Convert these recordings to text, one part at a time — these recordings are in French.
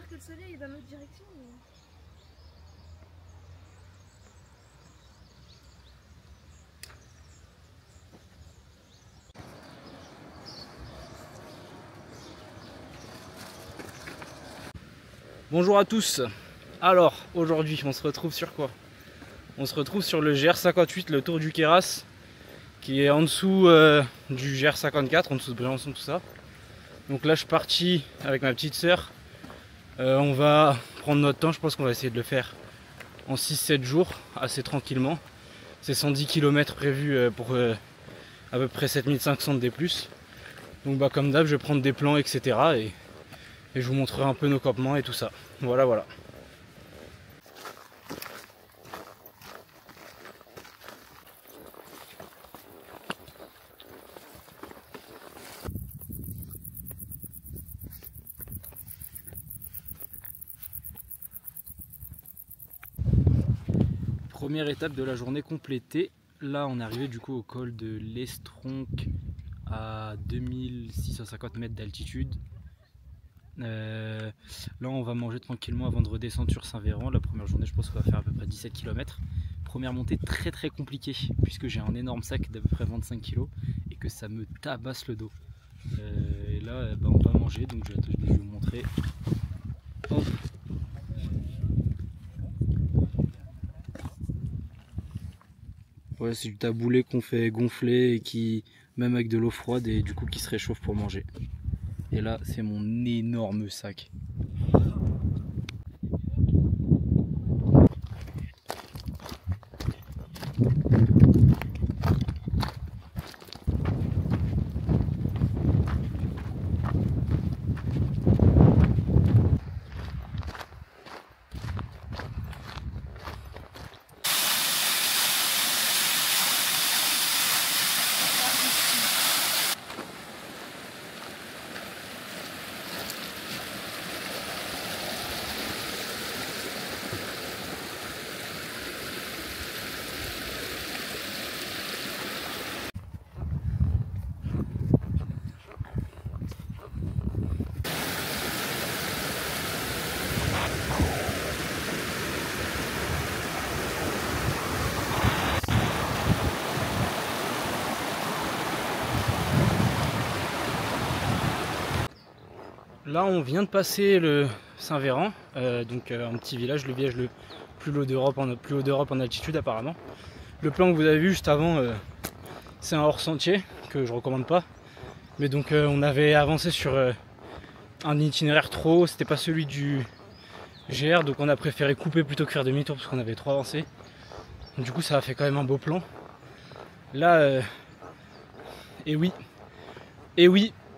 que le soleil est dans l'autre direction. Mais... Bonjour à tous. Alors aujourd'hui on se retrouve sur quoi? On se retrouve sur le GR58, le Tour du Queyras, qui est en dessous du GR54, en dessous de Briançon, tout ça. Donc là je suis parti avec ma petite soeur. On va prendre notre temps, je pense qu'on va essayer de le faire en 6-7 jours, assez tranquillement. C'est 110 km prévus pour à peu près 7500 de D+. Donc bah, comme d'hab, je vais prendre des plans, etc. Et je vous montrerai un peu nos campements et tout ça. Voilà, voilà. Première étape de la journée complétée. Là, on est arrivé du coup au col de l'Estronque à 2650 mètres d'altitude. Là, on va manger tranquillement avant de redescendre sur Saint-Véran. La première journée, je pense qu'on va faire à peu près 17 km. Première montée très très compliquée puisque j'ai un énorme sac d'à peu près 25 kg et que ça me tabasse le dos. Et là, bah, on va manger, donc je vais vous montrer. Hop. Ouais, c'est du taboulé qu'on fait gonfler et qui, même avec de l'eau froide, et du coup qui se réchauffe pour manger. Et là, c'est mon énorme sac. Là, on vient de passer le Saint-Véran, donc un petit village, le village le plus haut d'Europe en altitude apparemment. Le plan que vous avez vu juste avant, c'est un hors sentier que je recommande pas. Mais donc on avait avancé sur un itinéraire trop haut, c'était pas celui du GR, donc on a préféré couper plutôt que faire demi-tour parce qu'on avait trop avancé. Du coup, ça a fait quand même un beau plan. Là, et oui,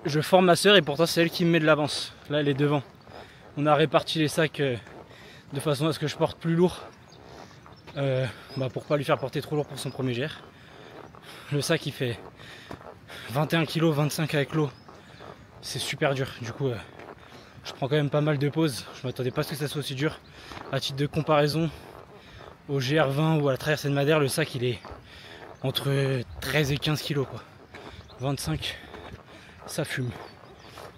je forme ma soeur et pourtant c'est elle qui me met de l'avance. Là elle est devant. On a réparti les sacs de façon à ce que je porte plus lourd. Pour pas lui faire porter trop lourd pour son premier GR. Le sac il fait 21 kg, 25 avec l'eau. C'est super dur. Du coup je prends quand même pas mal de pauses. Je m'attendais pas à ce que ça soit aussi dur. À titre de comparaison, au GR20 ou à la traversée de Madère, le sac il est entre 13 et 15 kg quoi. 25, ça fume.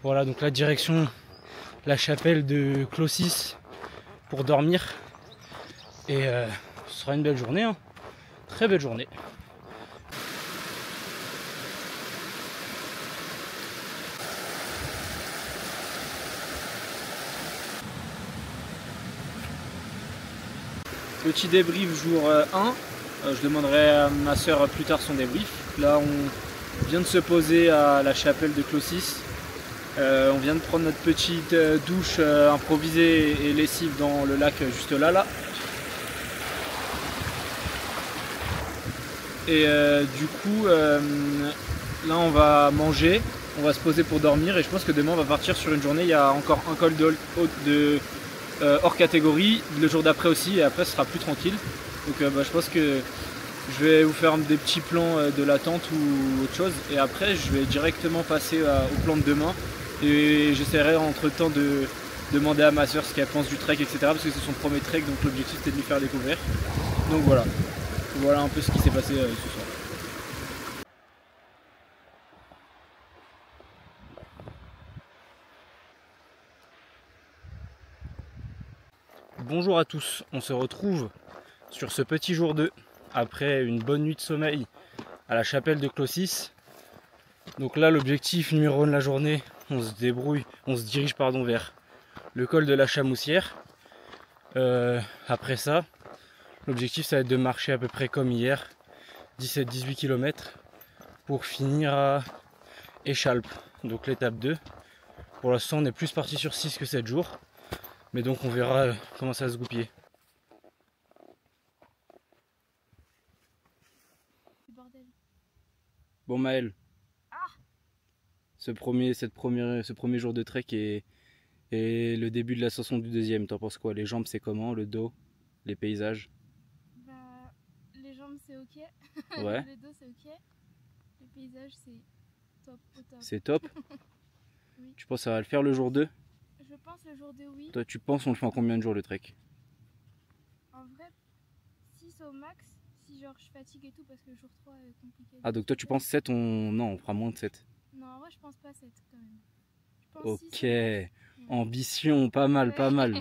Voilà, donc la direction la chapelle de Clossis pour dormir. Et ce sera une belle journée, hein. Très belle journée. Petit débrief jour 1. Je demanderai à ma soeur plus tard son débrief. Là on vient de se poser à la chapelle de Clossis. On vient de prendre notre petite douche improvisée et lessive dans le lac juste là. Et du coup là on va manger, on va se poser pour dormir et je pense que demain on va partir sur une journée. Il y a encore un col de hors catégorie, le jour d'après aussi, et après ce sera plus tranquille. Donc je pense que je vais vous faire des petits plans de la tente ou autre chose, et après je vais directement passer au plan de demain. Et j'essaierai entre temps de demander à ma soeur ce qu'elle pense du trek, etc. Parce que c'est son premier trek, donc l'objectif c'était de lui faire découvrir. Donc voilà, voilà un peu ce qui s'est passé ce soir. Bonjour à tous, on se retrouve sur ce petit jour 2 après une bonne nuit de sommeil à la chapelle de Clossis. Donc là l'objectif numéro 1 de la journée, on se dirige vers le col de la Chamoussière. Après ça, l'objectif ça va être de marcher à peu près comme hier, 17-18 km pour finir à Échalpe, donc l'étape 2. Pour l'instant on est plus parti sur 6 que 7 jours. Mais donc on verra comment ça va se goupiller. Bon Maël, ce premier jour de trek et le début de l'ascension du deuxième, t'en penses quoi? Les jambes c'est comment? Le dos? Les paysages? Bah, les jambes c'est ok, ouais. Le dos c'est ok, les paysages c'est top au top. C'est top. Oui. Tu penses que ça va le faire le jour 2? Je pense le jour 2 oui. Toi tu penses on le fait en combien de jours le trek? En vrai 6 au max, si genre je fatigue et tout parce que le jour 3 est compliqué. Ah donc toi tu penses 7, non on fera moins de 7. Non en vrai je pense pas 7 quand même. Je pense ok, 6 ouais. Ambition, pas mal, pas mal.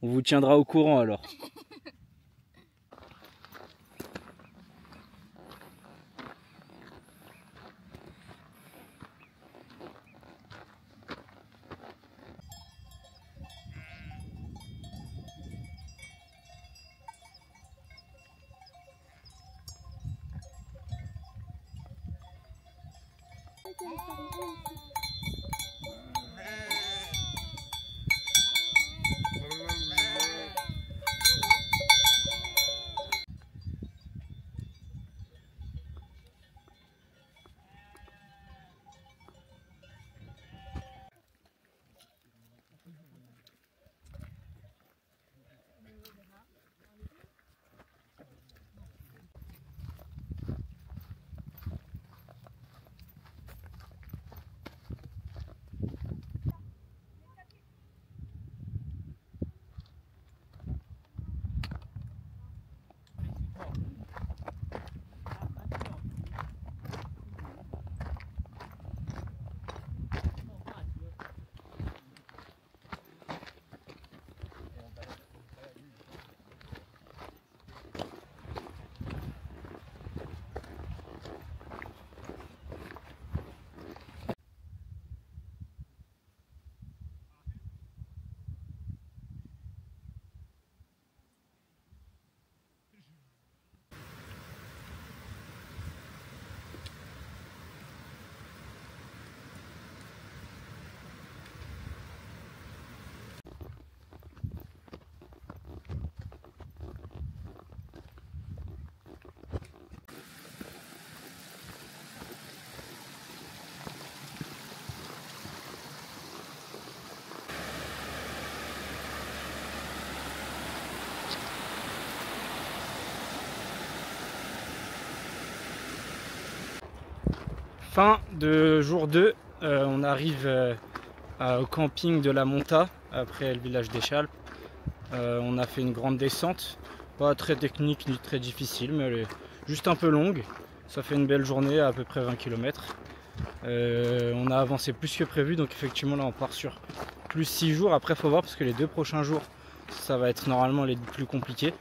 On vous tiendra au courant alors. Fin de jour 2, on arrive au camping de la Monta, après le village d'Échalpe. On a fait une grande descente, pas très technique ni très difficile, mais elle est juste un peu longue. Ça fait une belle journée, à peu près 20 km. On a avancé plus que prévu, donc effectivement là on part sur plus 6 jours. Après il faut voir parce que les 2 prochains jours, ça va être normalement les plus compliqués.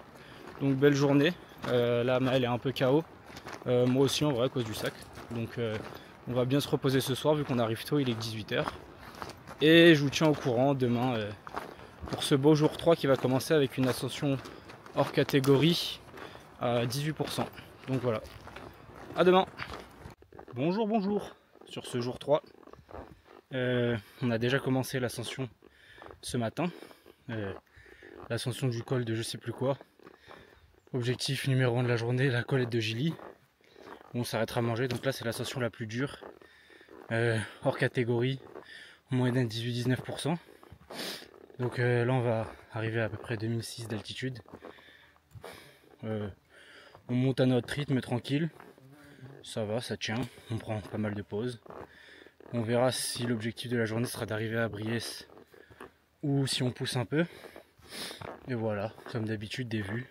Donc belle journée, là Maël est un peu KO, moi aussi en vrai à cause du sac. Donc on va bien se reposer ce soir vu qu'on arrive tôt, il est 18 h. Et je vous tiens au courant demain pour ce beau jour 3 qui va commencer avec une ascension hors catégorie à 18%. Donc voilà, à demain. Bonjour, bonjour. Sur ce jour 3, on a déjà commencé l'ascension ce matin. L'ascension du col de je sais plus quoi. Objectif numéro 1 de la journée, la colette de Gilly. On s'arrêtera à manger, donc là c'est l'ascension la plus dure, hors catégorie, moyenne 18-19%. Donc là on va arriver à peu près 2006 d'altitude. On monte à notre rythme tranquille, ça va, ça tient, on prend pas mal de pauses. On verra si l'objectif de la journée sera d'arriver à Briès ou si on pousse un peu. Et voilà, comme d'habitude des vues.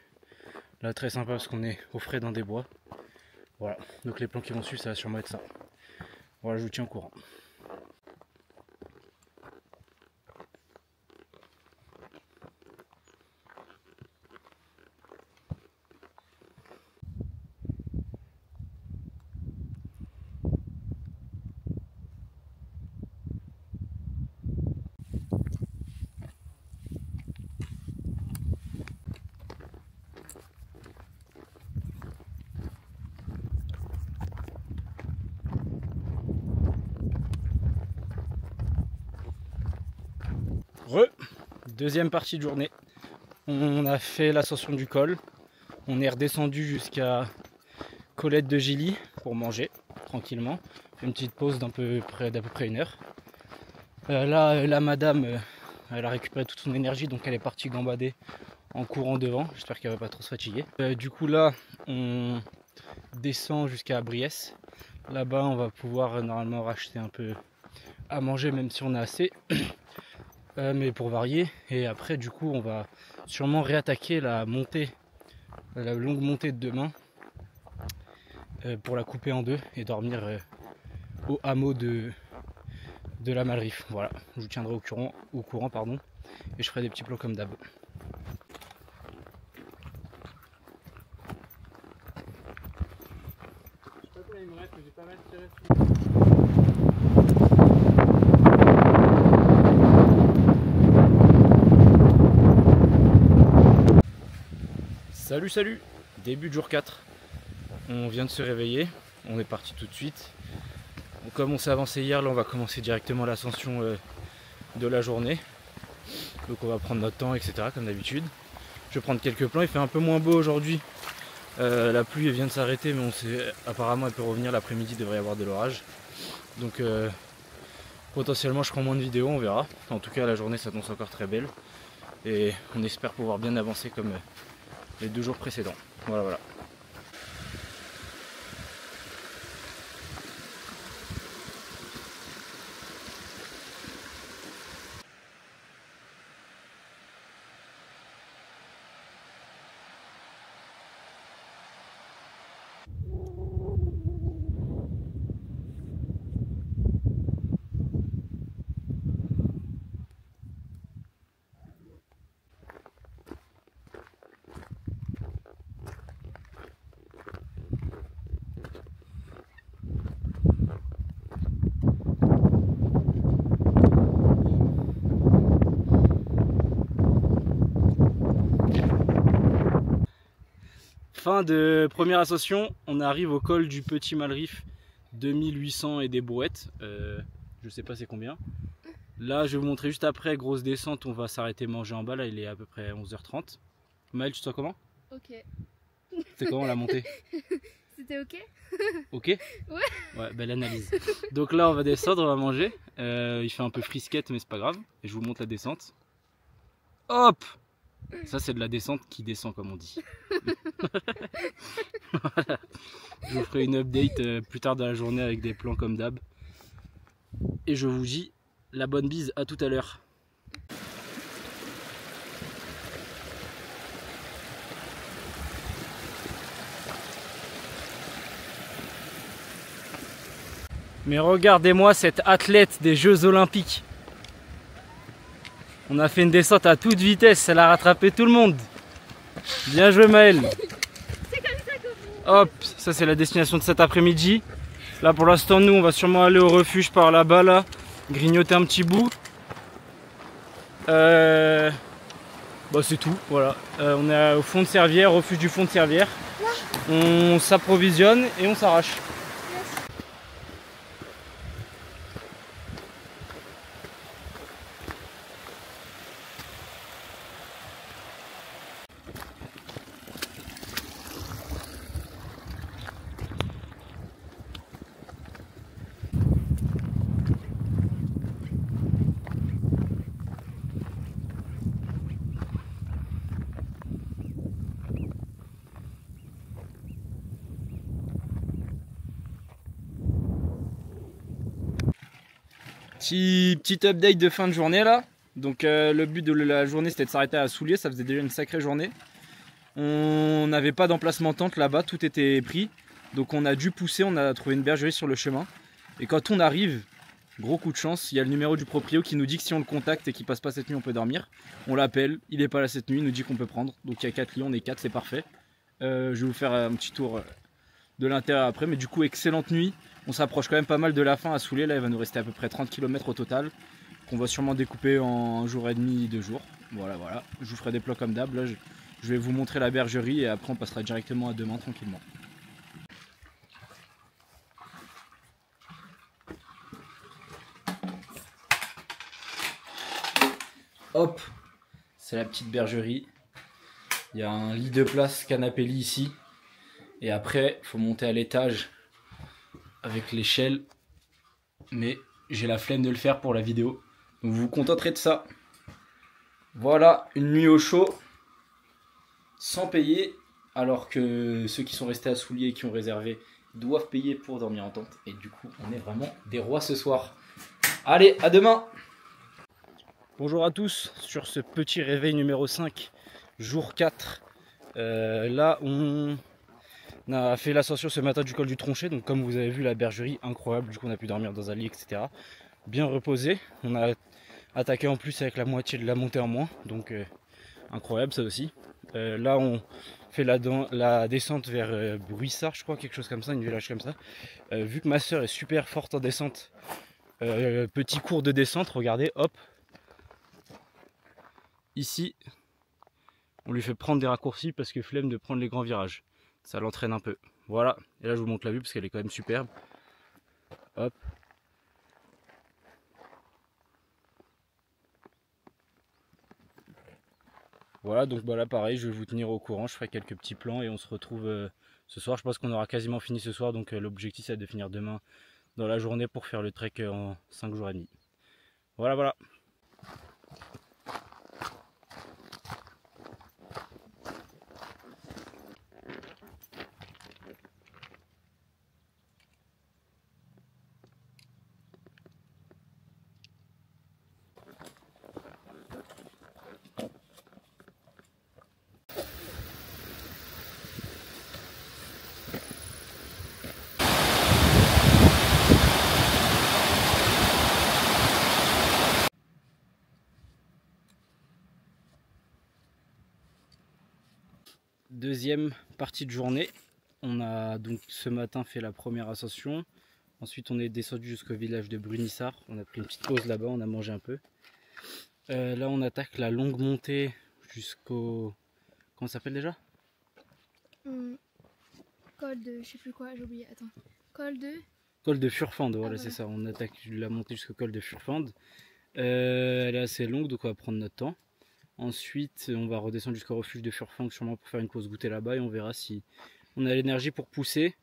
Là très sympa parce qu'on est au frais dans des bois. Voilà, donc les plans qui vont suivre ça va sûrement être ça. Voilà, je vous tiens au courant. Deuxième partie de journée. On a fait l'ascension du col. On est redescendu jusqu'à Colette de Gilly pour manger tranquillement. Fait une petite pause d'à peu près 1 heure. Là, la madame, elle a récupéré toute son énergie, donc elle est partie gambader en courant devant. J'espère qu'elle va pas trop se fatiguer. Du coup là, on descend jusqu'à Briès. Là-bas, on va pouvoir normalement racheter un peu à manger, même si on a assez. Mais pour varier. Et après, du coup, on va sûrement réattaquer la montée, la longue montée de demain, pour la couper en deux et dormir au hameau de la Malrive. Voilà, je vous tiendrai au courant pardon, et je ferai des petits plans comme d'hab. Salut, début de jour 4. On vient de se réveiller, on est parti tout de suite. Comme on s'est avancé hier, là on va commencer directement l'ascension de la journée. Donc on va prendre notre temps, etc. comme d'habitude. Je vais prendre quelques plans, il fait un peu moins beau aujourd'hui. La pluie vient de s'arrêter, mais apparemment elle peut revenir l'après-midi, il devrait y avoir de l'orage. Donc potentiellement je prends moins de vidéos, on verra. En tout cas la journée s'annonce encore très belle. Et on espère pouvoir bien avancer comme les 2 jours précédents. Voilà. Fin de première ascension, on arrive au col du Petit Malrive, 2800 et des brouettes. Je sais pas c'est combien. Là je vais vous montrer juste après, grosse descente, on va s'arrêter manger en bas, là il est à peu près 11h30. Maëlle, tu te sens comment? Ok. C'est comment la montée? C'était ok? Ok? Ouais, belle analyse. Donc là on va descendre, on va manger. Il fait un peu frisquette mais c'est pas grave. Et je vous montre la descente. Hop! Ça c'est de la descente qui descend comme on dit. Voilà. Je vous ferai une update plus tard dans la journée avec des plans comme d'hab. Et je vous dis la bonne bise, à tout à l'heure. Mais regardez-moi cette athlète des Jeux Olympiques. On a fait une descente à toute vitesse, elle a rattrapé tout le monde. Bien joué Maëlle. C'est comme ça que vous... Hop, ça c'est la destination de cet après-midi. Là pour l'instant nous on va sûrement aller au refuge par là-bas là, grignoter un petit bout. Bah c'est tout, voilà. On est au fond de Servières, refuge du fond de Servières. On s'approvisionne et on s'arrache. Petit update de fin de journée là. Donc le but de la journée c'était de s'arrêter à Soulier, ça faisait déjà une sacrée journée. On n'avait pas d'emplacement tente là-bas, tout était pris. Donc on a dû pousser, on a trouvé une bergerie sur le chemin. Et quand on arrive, gros coup de chance, il y a le numéro du proprio qui nous dit que si on le contacte et qu'il passe pas cette nuit on peut dormir. On l'appelle, il est pas là cette nuit, il nous dit qu'on peut prendre. Donc il y a 4 lits, on est 4, c'est parfait. Je vais vous faire un petit tour de l'intérieur après, mais du coup excellente nuit. On s'approche quand même pas mal de la fin à Soulier, là il va nous rester à peu près 30 km au total, qu'on va sûrement découper en 1 jour et demi, 2 jours. Voilà, je vous ferai des plans comme d'hab, là je vais vous montrer la bergerie et après on passera directement à demain tranquillement. hop, c'est la petite bergerie. Il y a un lit de place, canapé lit ici. Et après, il faut monter à l'étage avec l'échelle. Mais j'ai la flemme de le faire pour la vidéo. Donc vous vous contenterez de ça. Voilà, une nuit au chaud, sans payer. Alors que ceux qui sont restés à Souliers et qui ont réservé doivent payer pour dormir en tente. Et du coup, on est vraiment des rois ce soir. Allez, à demain! Bonjour à tous, sur ce petit réveil numéro 5, jour 4. Là, on a fait l'ascension ce matin du col du Tronchet. Donc comme vous avez vu, la bergerie, incroyable. Du coup, on a pu dormir dans un lit, etc. Bien reposé. On a attaqué en plus avec la moitié de la montée en moins. Donc incroyable ça aussi. Là, on fait la descente vers Bruissard, je crois, quelque chose comme ça, une village comme ça. Vu que ma soeur est super forte en descente, petit cours de descente, regardez, hop. Ici, on lui fait prendre des raccourcis parce que flemme de prendre les grands virages. Ça l'entraîne un peu. Voilà, et là je vous montre la vue parce qu'elle est quand même superbe. Hop. Voilà, donc bah là pareil, je vais vous tenir au courant, je ferai quelques petits plans et on se retrouve ce soir. Je pense qu'on aura quasiment fini ce soir, donc l'objectif c'est de finir demain dans la journée pour faire le trek en 5 jours et demi. Voilà, voilà. Deuxième partie de journée, on a donc ce matin fait la première ascension, ensuite on est descendu jusqu'au village de Brunissard, on a pris une petite pause là-bas, on a mangé un peu. Là on attaque la longue montée jusqu'au... Comment ça s'appelle déjà? Col de... je sais plus quoi, j'ai oublié, attends. Col de Furfande, voilà, voilà. c'est ça, on attaque la montée jusqu'au col de Furfande. Elle est assez longue, donc on va prendre notre temps. Ensuite, on va redescendre jusqu'au refuge de Furfang sûrement pour faire une pause goûter là-bas et on verra si on a l'énergie pour pousser.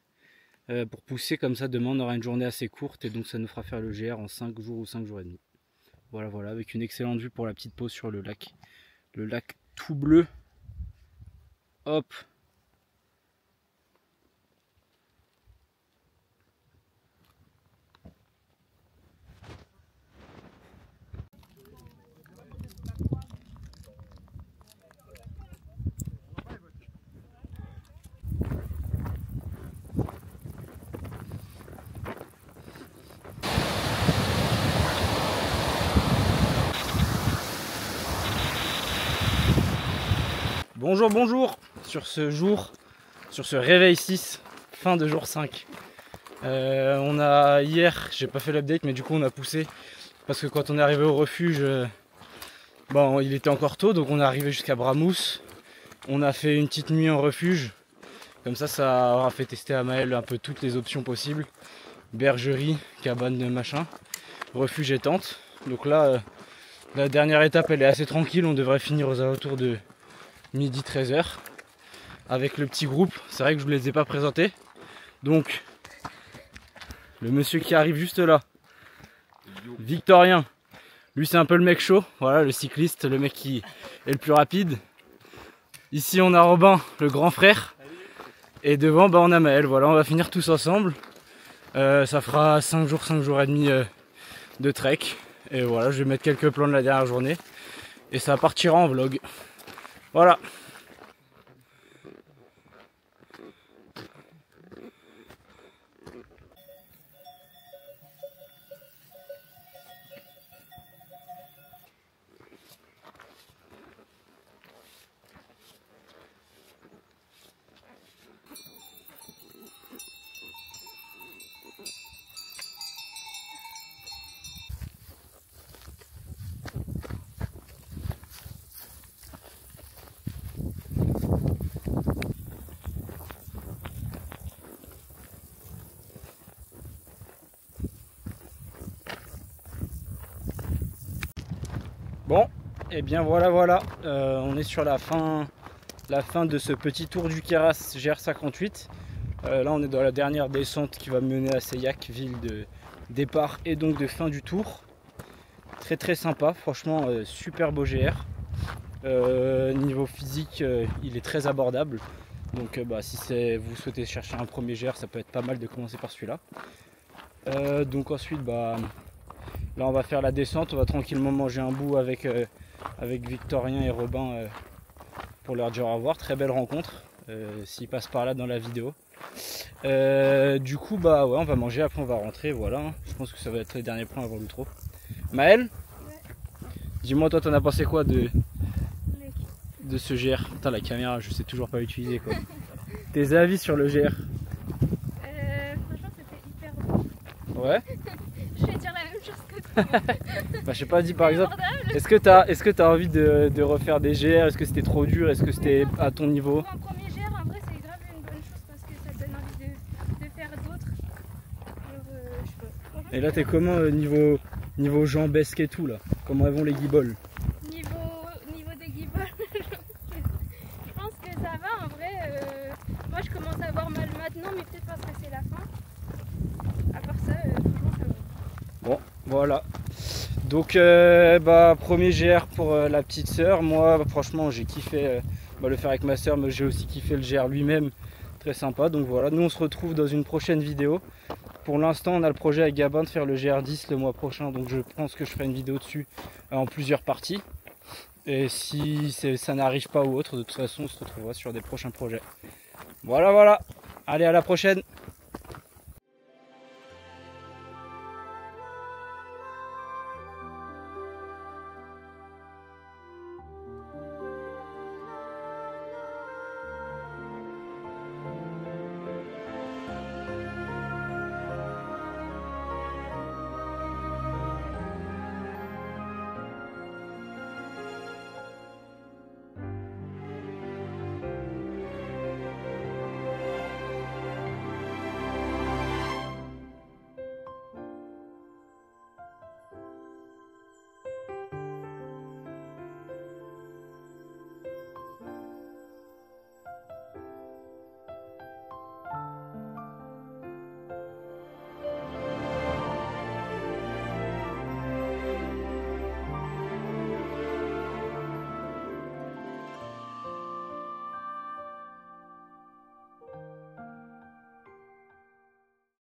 Comme ça, demain on aura une journée assez courte et donc ça nous fera faire le GR en 5 jours ou 5 jours et demi. Voilà, voilà, avec une excellente vue pour la petite pause sur le lac. Le lac tout bleu. Hop! Bonjour, bonjour sur ce réveil 6, fin de jour 5. On a hier, j'ai pas fait l'update, mais du coup on a poussé parce que quand on est arrivé au refuge, bon, il était encore tôt, donc on est arrivé jusqu'à Bramous. On a fait une petite nuit en refuge, comme ça aura fait tester à Maël un peu toutes les options possibles. Bergerie, cabane, machin, refuge et tente. Donc là, la dernière étape elle est assez tranquille, on devrait finir aux alentours de midi 13h avec le petit groupe. C'est vrai que je ne vous les ai pas présentés. Donc le monsieur qui arrive juste là, Victorien, lui c'est un peu le mec chaud, voilà, le cycliste, le mec qui est le plus rapide. Ici on a Robin, le grand frère, et devant bah, on a Maël. Voilà, on va finir tous ensemble. Ça fera 5 jours et demi de trek. Et voilà, je vais mettre quelques plans de la dernière journée et ça partira en vlog. Voilà. Bon, Et bien voilà, on est sur la fin de ce petit tour du Queyras GR58. Là on est dans la dernière descente qui va mener à Seillac, ville de départ et donc de fin du tour. Très sympa, franchement super beau GR. Niveau physique il est très abordable. Donc si vous souhaitez chercher un premier GR, ça peut être pas mal de commencer par celui-là. Donc ensuite là on va faire la descente, on va tranquillement manger un bout avec Victorien et Robin pour leur dire au revoir. Très belle rencontre s'ils passent par là dans la vidéo. Du coup ouais, on va manger, après on va rentrer, voilà. Je pense que ça va être les derniers points avant l'outro. Maëlle, ouais. Dis-moi, toi t'en as pensé quoi de ce GR? Putain, la caméra je sais toujours pas l'utiliser quoi. Tes avis sur le GR? Franchement c'était hyper beau. Ouais. Je vais dire la même chose que toi. Je sais pas, dis par exemple, est-ce que t'as envie de refaire des GR? Est-ce que c'était trop dur? Est-ce que c'était à ton niveau? Pour un premier GR, en vrai, c'est grave une bonne chose parce que ça te donne envie de faire d'autres. Je sais pas. Et là, t'es comment niveau jambesque et tout là? Comment vont les guibolles? Niveau des guibolles, je pense que ça va en vrai. Moi, je commence à avoir mal maintenant, mais peut-être parce que c'est la fin. À part ça, franchement, ça va. Bon, voilà. Donc premier GR pour la petite sœur. Moi franchement j'ai kiffé le faire avec ma sœur, mais j'ai aussi kiffé le GR lui-même. Très sympa. Donc voilà, nous on se retrouve dans une prochaine vidéo. Pour l'instant on a le projet avec Gabin de faire le GR10 le mois prochain. Donc je pense que je ferai une vidéo dessus en plusieurs parties. Et si ça n'arrive pas ou autre, de toute façon on se retrouvera sur des prochains projets. Voilà. Allez, à la prochaine.